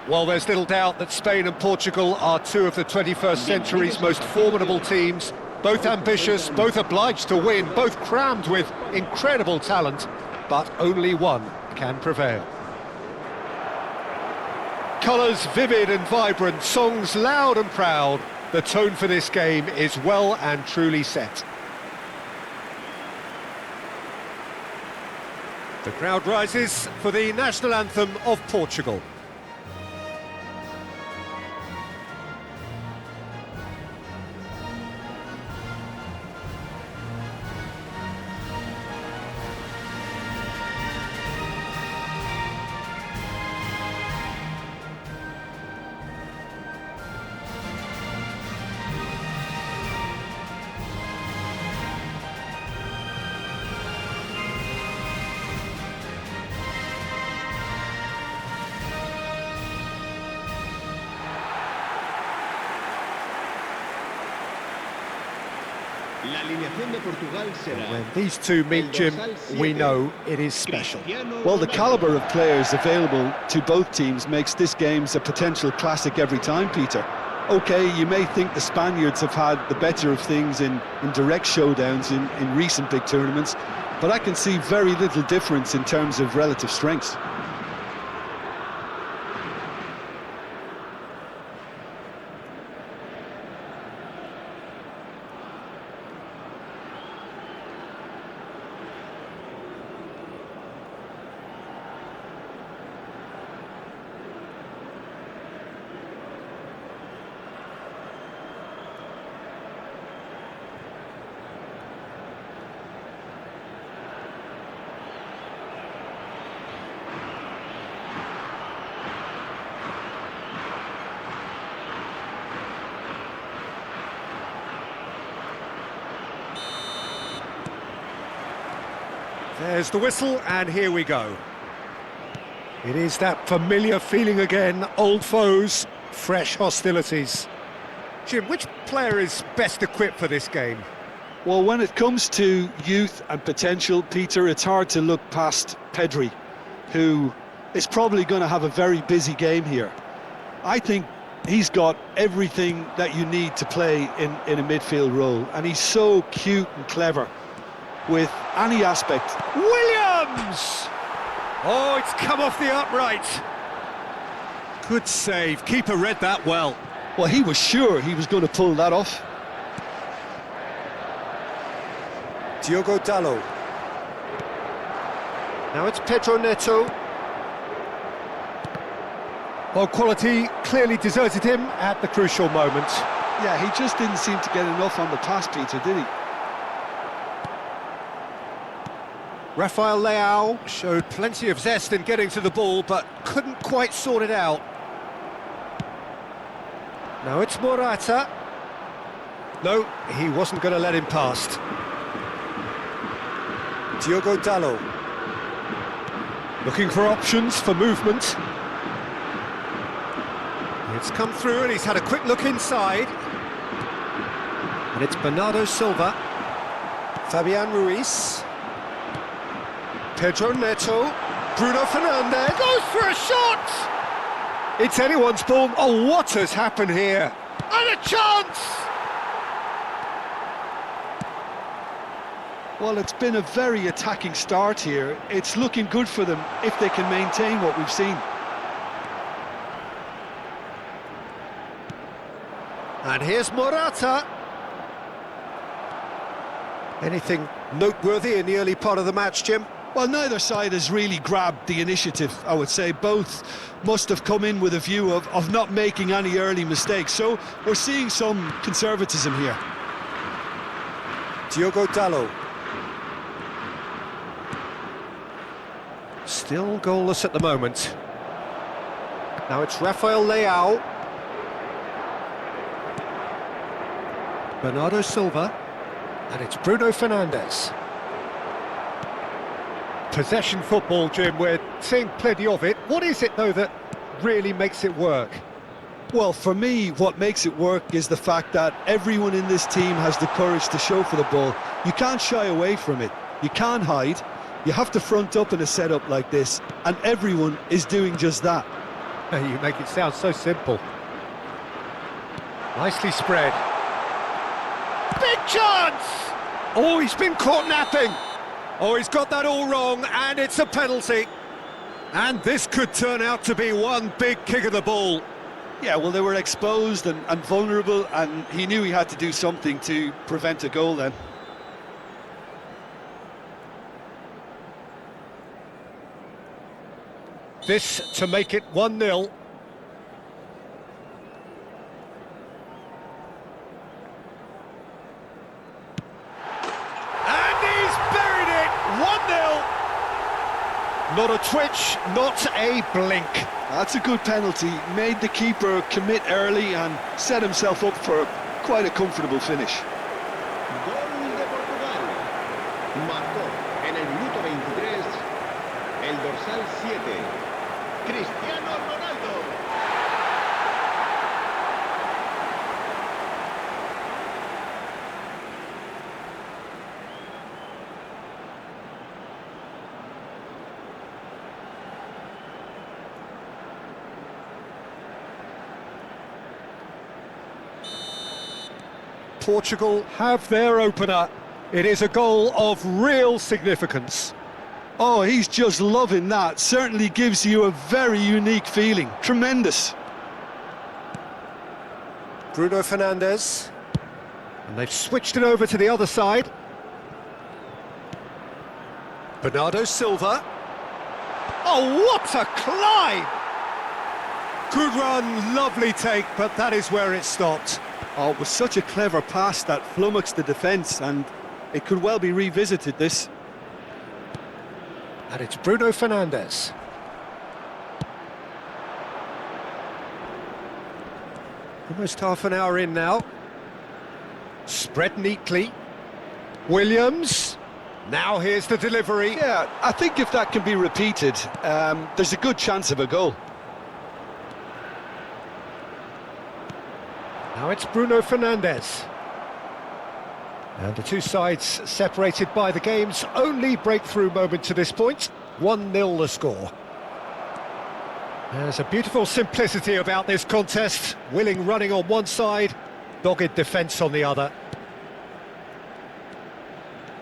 Well, there's little doubt that Spain and Portugal are two of the 21st century's most formidable teams. Both ambitious, both obliged to win, both crammed with incredible talent, but only one can prevail. Colours vivid and vibrant, songs loud and proud. The tone for this game is well and truly set. The crowd rises for the national anthem of Portugal. When these two meet, Jim, we know it is special. Well, the calibre of players available to both teams makes this game a potential classic every time, Peter. OK, you may think the Spaniards have had the better of things in direct showdowns in recent big tournaments, but I can see very little difference in terms of relative strengths. There's the whistle, and here we go. It is that familiar feeling again, old foes, fresh hostilities. Jim, which player is best equipped for this game? Well, when it comes to youth and potential, Peter, it's hard to look past Pedri, who is probably going to have a very busy game here. I think he's got everything that you need to play in a midfield role, and he's so cute and clever with any aspect. Williams! Oh, it's come off the upright. Good save. Keeper read that well. Well, he was sure he was going to pull that off. Diogo Dalot. Now it's Pedro Neto. Well, quality clearly deserted him at the crucial moment. Yeah, he just didn't seem to get enough on the pass, Peter, did he? Rafael Leao showed plenty of zest in getting to the ball, but couldn't quite sort it out. Now it's Morata. No, he wasn't going to let him past. Diogo Dalot. Looking for options for movement. It's come through and he's had a quick look inside. And it's Bernardo Silva. Fabian Ruiz. Pedro Neto, Bruno Fernandes goes for a shot! It's anyone's ball. Oh, what has happened here? And a chance! Well, it's been a very attacking start here. It's looking good for them if they can maintain what we've seen. And here's Morata. Anything noteworthy in the early part of the match, Jim? Well, neither side has really grabbed the initiative, I would say. Both must have come in with a view of not making any early mistakes. So we're seeing some conservatism here. Diogo Dalot. Still goalless at the moment. Now it's Rafael Leao. Bernardo Silva. And it's Bruno Fernandes. Possession football, Jim, we're seeing plenty of it. What is it, though, that really makes it work? Well, for me, what makes it work is the fact that everyone in this team has the courage to show for the ball. You can't shy away from it. You can't hide. You have to front up in a setup like this, and everyone is doing just that. You make it sound so simple. Nicely spread. Big chance! Oh, he's been caught napping. Oh, he's got that all wrong, and it's a penalty. And this could turn out to be one big kick of the ball. Yeah, well, they were exposed and vulnerable, and he knew he had to do something to prevent a goal then. This to make it 1-0. And he's buried it! 1-0! Not a twitch, not a blink. That's a good penalty. Made the keeper commit early and set himself up for quite a comfortable finish. Gol de Portugal. Marcó en el minuto 23 el dorsal 7, Cristiano Ronaldo. Portugal have their opener. It is a goal of real significance. Oh, he's just loving that. Certainly gives you a very unique feeling. Tremendous. Bruno Fernandes. And they've switched it over to the other side. Bernardo Silva. Oh, what a climb! Good run, lovely take, but that is where it stopped. Oh, it was such a clever pass that flummoxed the defence, and it could well be revisited, this. And it's Bruno Fernandes. Almost half an hour in now. Spread neatly. Williams. Now here's the delivery. Yeah, I think if that can be repeated, there's a good chance of a goal. Now it's Bruno Fernandes. And the two sides separated by the game's only breakthrough moment to this point. 1-0 the score. There's a beautiful simplicity about this contest. Willing running on one side, dogged defence on the other.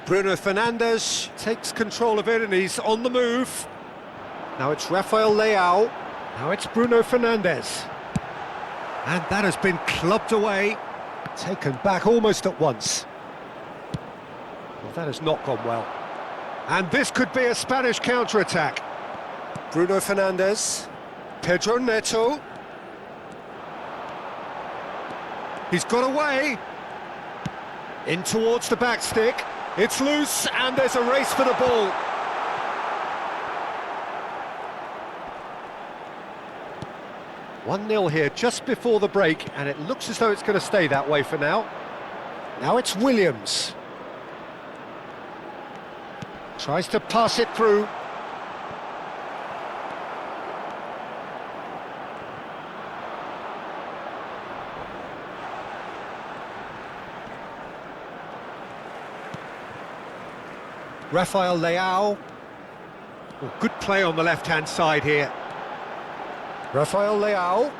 Bruno Fernandes takes control of it and he's on the move. Now it's Rafael Leao. Now it's Bruno Fernandes. And that has been clubbed away, taken back almost at once. Well, that has not gone well. And this could be a Spanish counter-attack. Bruno Fernandes, Pedro Neto. He's got away. In towards the back stick. It's loose and there's a race for the ball. One 0 here just before the break, and it looks as though it's going to stay that way for now. Now it's Williams. Tries to pass it through. Rafael Leao. Oh, good play on the left-hand side here. Rafael Leao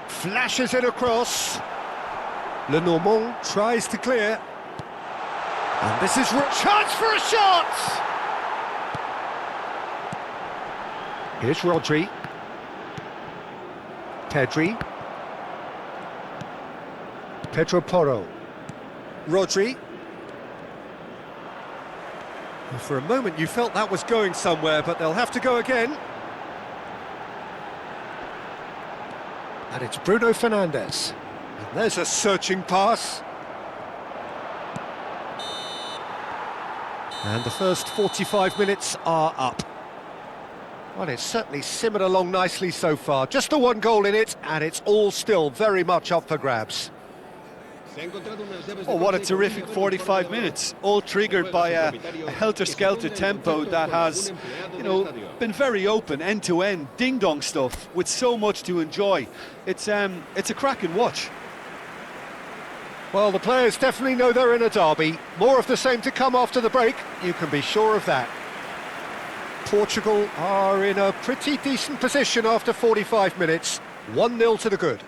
flashes it across. Lenormand tries to clear. And this is chance for a shot! Here's Rodri. Pedro Porro. Rodri. And for a moment you felt that was going somewhere, but they'll have to go again. And it's Bruno Fernandes. And there's a searching pass. And the first 45 minutes are up. Well, it's certainly simmered along nicely so far. Just the one goal in it, and it's all still very much up for grabs. Oh, what a terrific 45 minutes, all triggered by a helter-skelter tempo that has, you know, been very open, end-to-end, ding-dong stuff, with so much to enjoy. It's a cracking watch. Well, the players definitely know they're in a derby. More of the same to come after the break, you can be sure of that. Portugal are in a pretty decent position after 45 minutes. 1-0 to the good.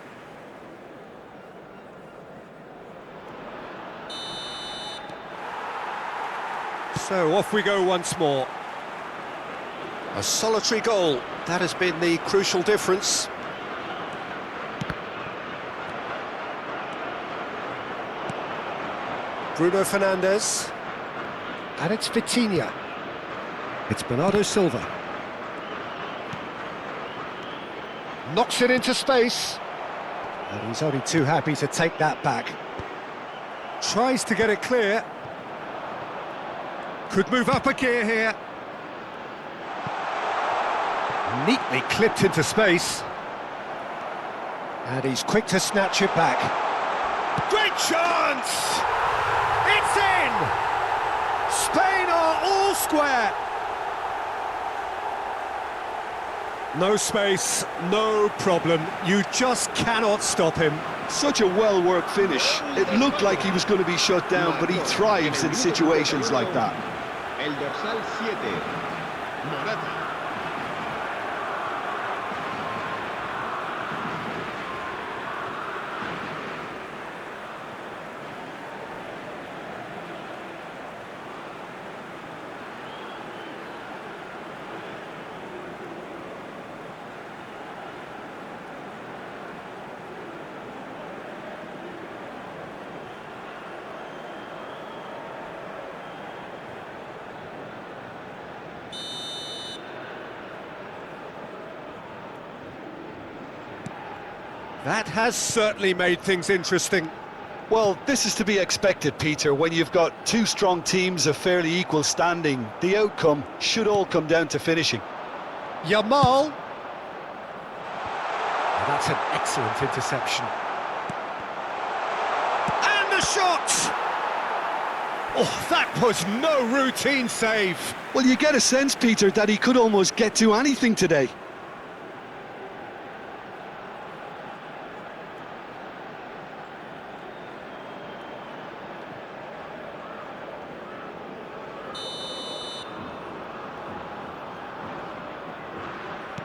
So off we go once more. A solitary goal, that has been the crucial difference. Bruno Fernandes. And it's Vitinha. It's Bernardo Silva. Knocks it into space. And he's only too happy to take that back. Tries to get it clear. Could move up a gear here. Neatly clipped into space. And he's quick to snatch it back. Great chance! It's in! Spain are all square. No space, no problem. You just cannot stop him. Such a well-worked finish. It looked like he was going to be shut down, but he thrives in situations like that. El dorsal 7, Morata. That has certainly made things interesting. Well, this is to be expected, Peter. When you've got two strong teams of fairly equal standing, the outcome should all come down to finishing. Yamal. That's an excellent interception. And the shot! Oh, that was no routine save. Well, you get a sense, Peter, that he could almost get to anything today.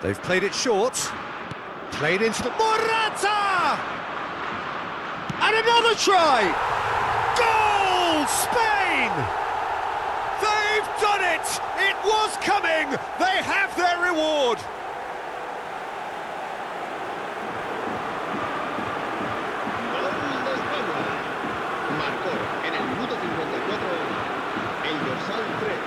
They've played it short. Played into the... Morata! And another try! Goal! Spain! They've done it! It was coming! They have their reward! Gol de España. Marcó en el minuto 54 el dorsal 3.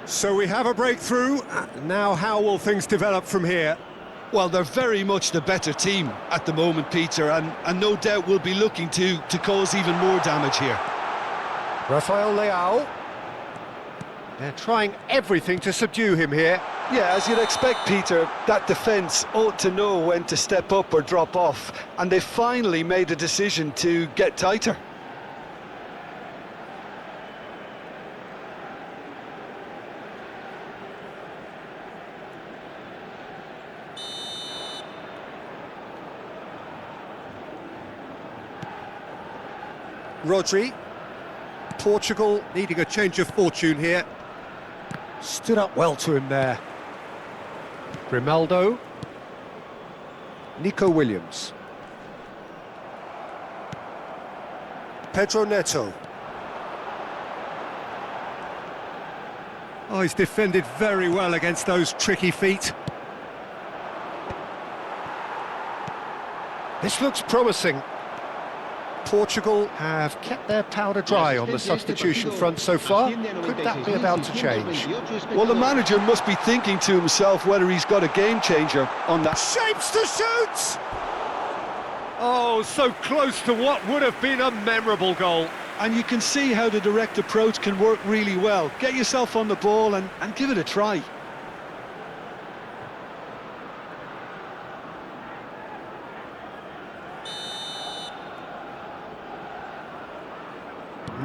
So we have a breakthrough. Now how will things develop from here? Well, they're very much the better team at the moment, Peter, and no doubt will be looking to cause even more damage here. Rafael Leao. They're trying everything to subdue him here. Yeah, as you'd expect, Peter, that defence ought to know when to step up or drop off, and they finally made a decision to get tighter. Rodri. Portugal needing a change of fortune here. Stood up well to him there. Grimaldo. Nico Williams. Pedro Neto. Oh, he's defended very well against those tricky feet. This looks promising. Portugal have kept their powder dry on the substitution front so far. Could that be about to change? Well, the manager must be thinking to himself whether he's got a game changer on that. Shapes to shoot! Oh, so close to what would have been a memorable goal. And you can see how the direct approach can work really well. Get yourself on the ball and give it a try.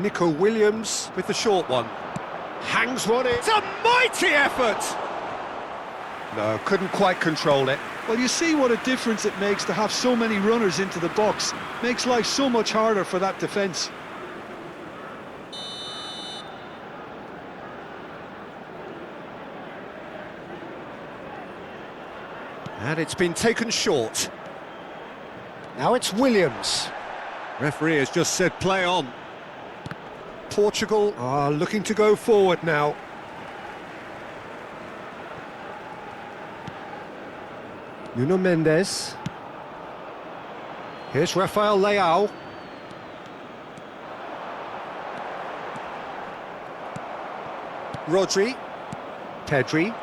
Nico Williams with the short one. Hangs one in. It's a mighty effort! No, couldn't quite control it. Well, you see what a difference it makes to have so many runners into the box. Makes life so much harder for that defence. And it's been taken short. Now it's Williams. Referee has just said play on. Portugal are looking to go forward now. Nuno Mendes. Here's Rafael Leao. Rodri. Pedri.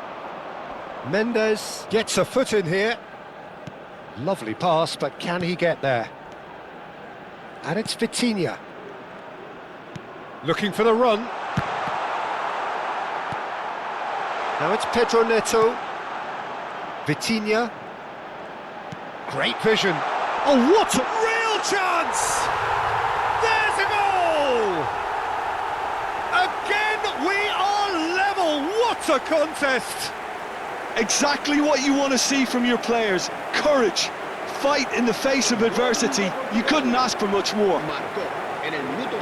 Mendes gets a foot in here. Lovely pass, but can he get there? And it's Vitinha. Looking for the run. Now it's Pedro Neto. Vitinha. Great vision. Oh, what a real chance! There's a goal! Again, we are level. What a contest! Exactly what you want to see from your players. Courage, fight in the face of adversity. You couldn't ask for much more.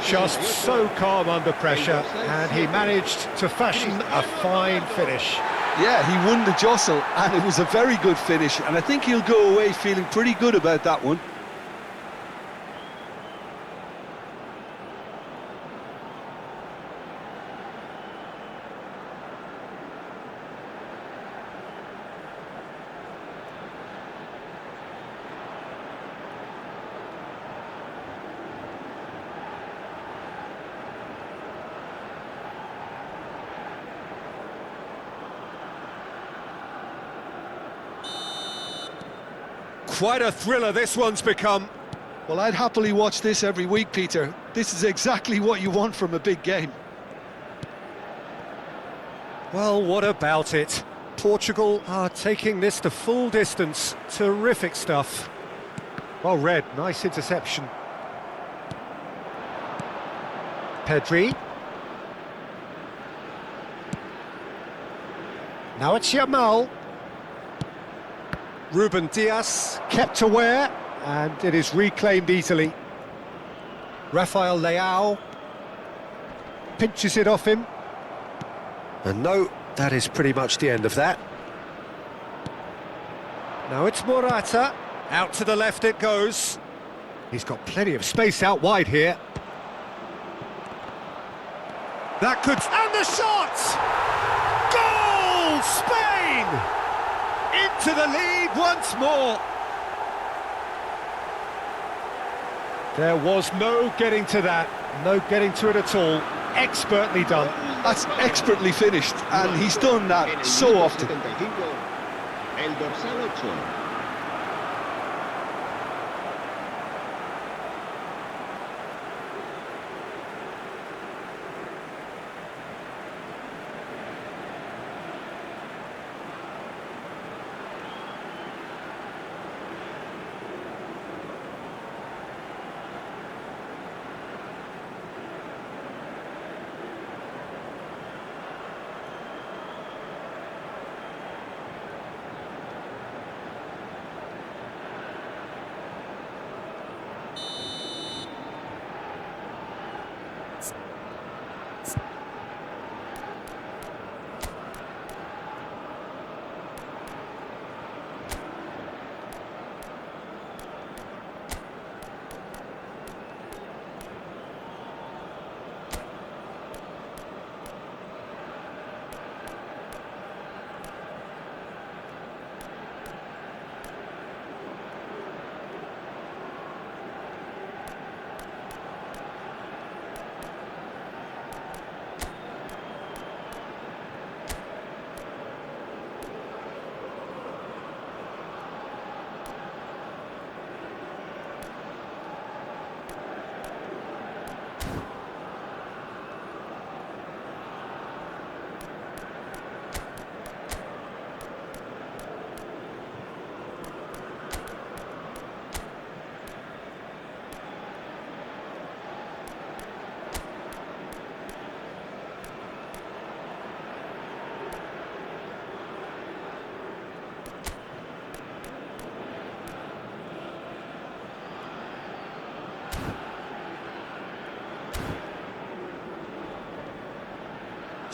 Just so calm under pressure, and he managed to fashion a fine finish. Yeah, he won the jostle, and it was a very good finish, and I think he'll go away feeling pretty good about that one. Quite a thriller this one's become. Well, I'd happily watch this every week, Peter. This is exactly what you want from a big game. Well, what about it? Portugal are taking this the full distance. Terrific stuff. Well read, nice interception. Pedri. Now it's Yamal. Ruben Dias kept aware, and it is reclaimed easily. Rafael Leao pinches it off him. And no, that is pretty much the end of that. Now it's Morata. Out to the left it goes. He's got plenty of space out wide here. That could... And the shot! Goal! Spain! Into the lead once more. There was no getting to that. No getting to it at all. Expertly done. That's expertly finished, and he's done that so often. El dorsal 8.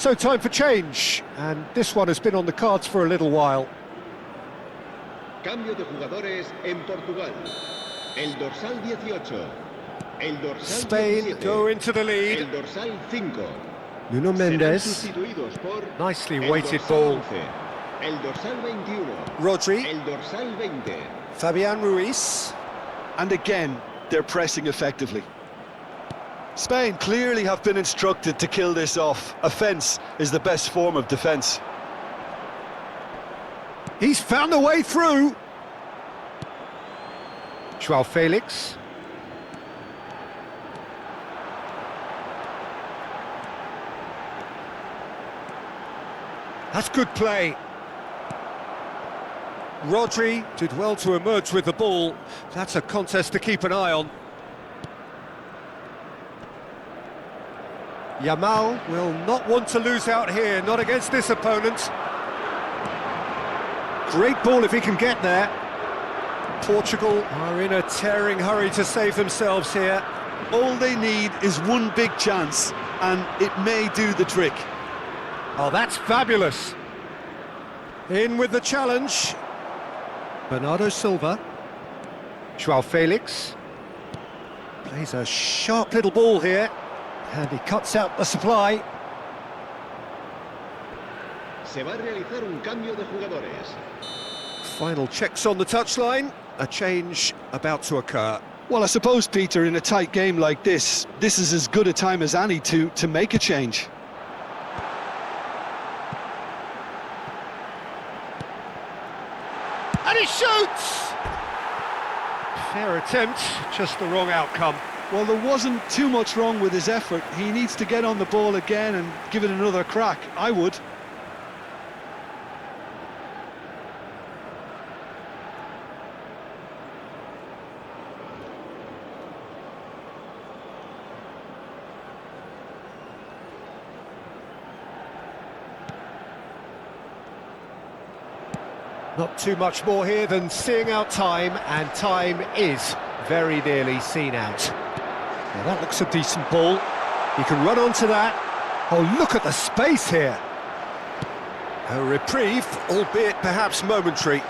So time for change, and this one has been on the cards for a little while. Cambio de jugadores en Portugal. El dorsal 18. El dorsal Spain 17. go into the lead. El dorsal 5. Nuno Serán Mendes, sustituidos por nicely el weighted dorsal ball. 11, el dorsal 21. Rodri, El dorsal 20. Fabian Ruiz. And again, they're pressing effectively. Spain clearly have been instructed to kill this off. Offence is the best form of defence. He's found a way through. Joao Felix. That's good play. Rodri did well to emerge with the ball. That's a contest to keep an eye on. Yamal will not want to lose out here, not against this opponent. Great ball if he can get there. Portugal are in a tearing hurry to save themselves here. All they need is one big chance, and it may do the trick. Oh, that's fabulous. In with the challenge. Bernardo Silva. Joao Felix. Plays a sharp little ball here. And he cuts out the supply. Se va a realizar un cambio de jugadores. Final checks on the touchline. A change about to occur. Well, I suppose, Peter, in a tight game like this is as good a time as any to make a change. And he shoots! Fair attempt, just the wrong outcome. Well, there wasn't too much wrong with his effort. He needs to get on the ball again and give it another crack. I would. Not too much more here than seeing out time, and time is very nearly seen out. Now that looks a decent ball. He can run onto that. Oh, look at the space here. A reprieve, albeit perhaps momentary.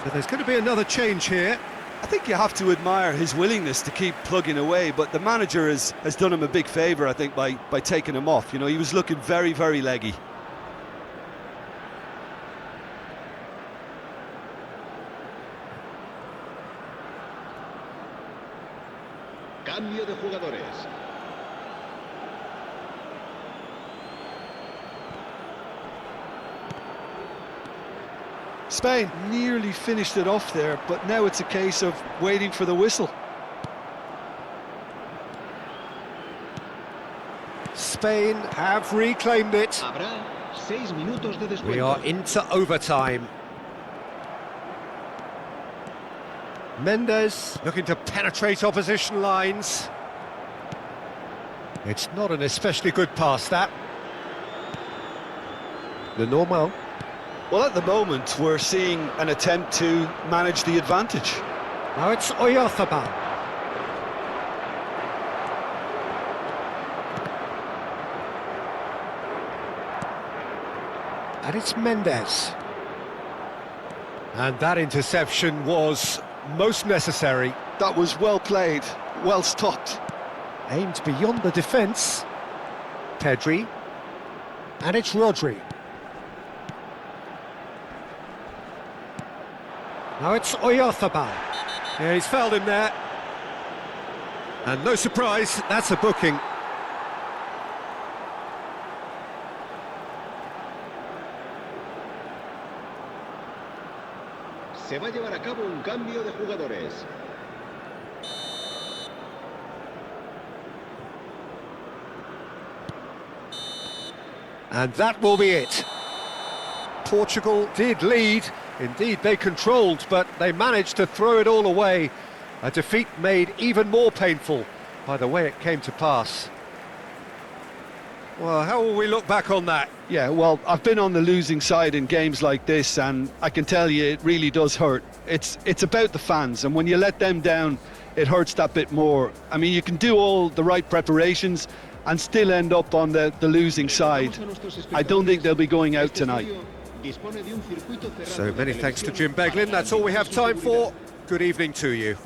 So there's going to be another change here. I think you have to admire his willingness to keep plugging away, but the manager has done him a big favour, I think, by taking him off. You know, he was looking very, very leggy. Cambio de jugadores. Spain nearly finished it off there, but now it's a case of waiting for the whistle. Spain have reclaimed it. Habrá 6 minutos de descuento. We are into overtime. Mendes looking to penetrate opposition lines. It's not an especially good pass, that. The normal. Well, at the moment, we're seeing an attempt to manage the advantage. Now it's Oyarzabal. And it's Mendes. And that interception was most necessary. That was well played, well stopped. Aimed beyond the defence. Pedri. And it's Rodri. Now it's Oyarzabal. Yeah, he's fouled him there. And no surprise, that's a booking. Se va a llevar a cabo un cambio de jugadores. And that will be it. Portugal did lead. Indeed, they controlled, but they managed to throw it all away. A defeat made even more painful by the way it came to pass. Well, how will we look back on that? Yeah, well, I've been on the losing side in games like this, and I can tell you it really does hurt. It's about the fans, and when you let them down, it hurts that bit more. I mean, you can do all the right preparations, and still end up on the losing side. I don't think they'll be going out tonight. So many thanks to Jim Beglin. That's all we have time for. Good evening to you.